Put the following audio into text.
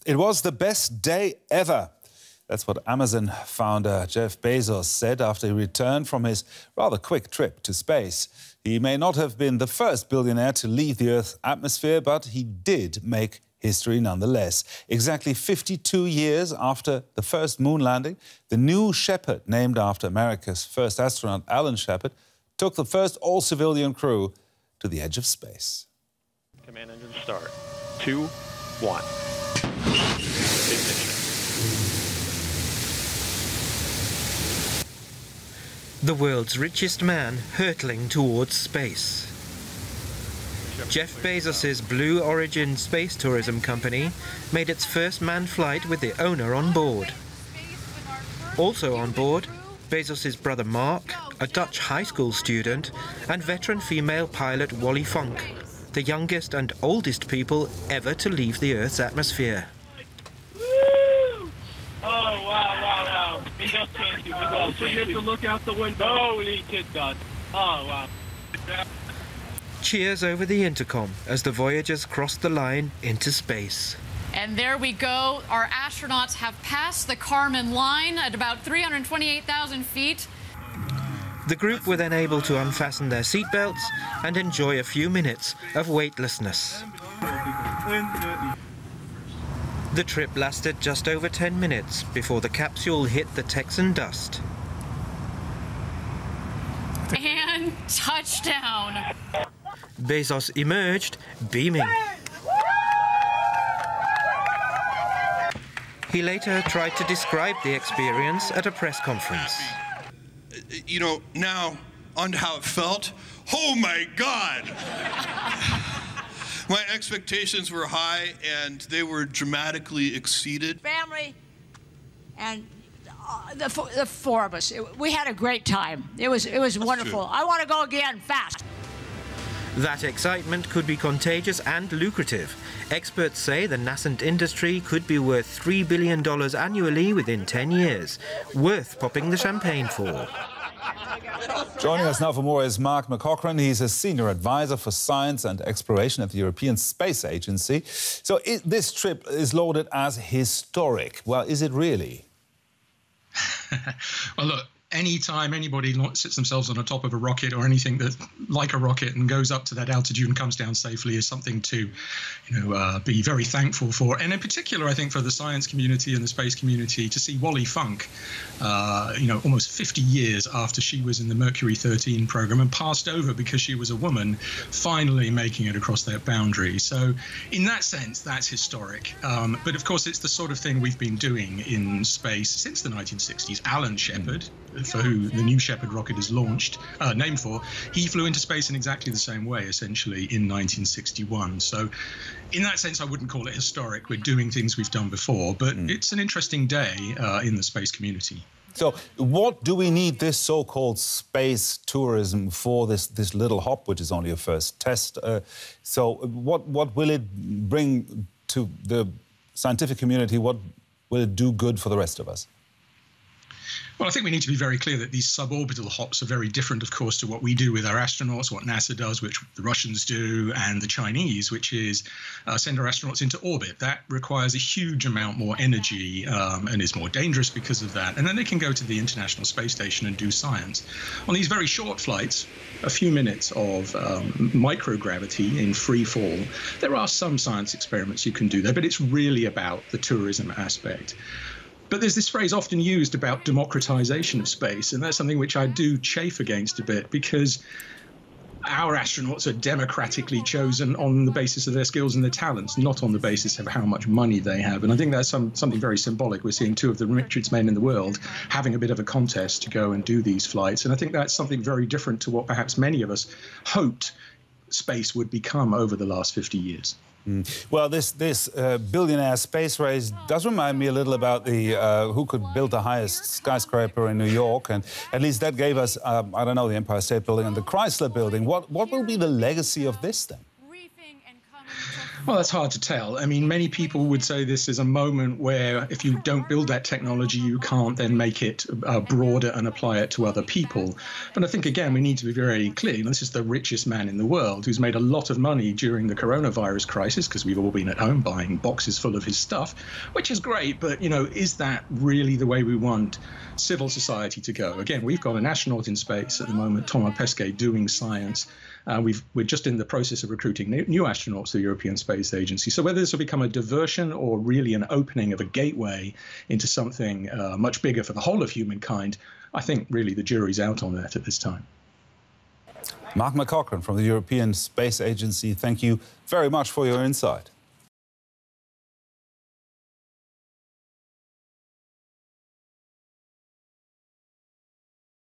It was the best day ever. That's what Amazon founder Jeff Bezos said after he returned from his rather quick trip to space. He may not have been the first billionaire to leave the Earth's atmosphere, but he did make history nonetheless. Exactly 52 years after the first moon landing, the new Shepard, named after America's first astronaut Alan Shepard, took the first all-civilian crew to the edge of space. Command engine start. 2, 1. Ignition. The world's richest man hurtling towards space. Jeff Bezos' Blue Origin space tourism company made its first manned flight with the owner on board. Also on board, Bezos' brother Mark, a Dutch high school student, and veteran female pilot Wally Funk, the youngest and oldest people ever to leave the Earth's atmosphere. Woo! Oh, wow, wow, wow. We just changed you. We also get to look out the window. Holy kid done. Oh, wow. Cheers over the intercom as the Voyagers crossed the line into space. And there we go. Our astronauts have passed the Kármán line at about 328,000 feet. The group were then able to unfasten their seatbelts and enjoy a few minutes of weightlessness. The trip lasted just over 10 minutes before the capsule hit the Texan dust. And touchdown. Bezos emerged, beaming. He later tried to describe the experience at a press conference. You know, now, on how it felt, oh my God! My expectations were high, and they were dramatically exceeded. Family and the four of us, we had a great time. It was wonderful. True. I want to go again, fast. That excitement could be contagious and lucrative. Experts say the nascent industry could be worth $3 billion annually within 10 years. Worth popping the champagne for. Joining us now for more is Mark McCaughrean. He's a senior advisor for science and exploration at the European Space Agency. So this trip is lauded as historic. Well, is it really? Well, look, anytime anybody sits themselves on the top of a rocket or anything that's like a rocket and goes up to that altitude and comes down safely is something to, be very thankful for. And in particular, I think for the science community and the space community to see Wally Funk, almost 50 years after she was in the Mercury 13 program and passed over because she was a woman, finally making it across that boundary. So in that sense, that's historic. But of course, it's the sort of thing we've been doing in space since the 1960s. Alan Shepard, for who the new Shepard rocket is named for, he flew into space in exactly the same way, essentially, in 1961. So in that sense, I wouldn't call it historic. We're doing things we've done before, but it's an interesting day in the space community. So what do we need this so-called space tourism for, this little hop, which is only a first test? So what will it bring to the scientific community? What will it do good for the rest of us? Well, I think we need to be very clear that these suborbital hops are very different, of course, to what we do with our astronauts, what NASA does, which the Russians do, and the Chinese, which is send our astronauts into orbit. That requires a huge amount more energy and is more dangerous because of that. And then they can go to the International Space Station and do science. On these very short flights, a few minutes of microgravity in free fall, there are some science experiments you can do there, but it's really about the tourism aspect. But there's this phrase often used about democratization of space, and that's something which I do chafe against a bit, because our astronauts are democratically chosen on the basis of their skills and their talents, not on the basis of how much money they have. And I think that's something very symbolic. We're seeing two of the richest men in the world having a bit of a contest to go and do these flights. And I think that's something very different to what perhaps many of us hoped space would become over the last 50 years. Well, this billionaire space race does remind me a little about the who could build the highest skyscraper in New York, and at least that gave us, I don't know, the Empire State Building and the Chrysler Building. What will be the legacy of this then? Well, that's hard to tell. I mean, many people would say this is a moment where if you don't build that technology, you can't then make it broader and apply it to other people. But I think, again, we need to be very clear. This is the richest man in the world who's made a lot of money during the coronavirus crisis, because we've all been at home buying boxes full of his stuff, which is great. But, you know, is that really the way we want civil society to go? Again, we've got an astronaut in space at the moment, Thomas Pesquet, doing science. We're just in the process of recruiting new astronauts to the European Space Agency. So whether this will become a diversion or really an opening of a gateway into something much bigger for the whole of humankind, I think really the jury's out on that at this time. Mark McCaughrean from the European Space Agency, thank you very much for your insight.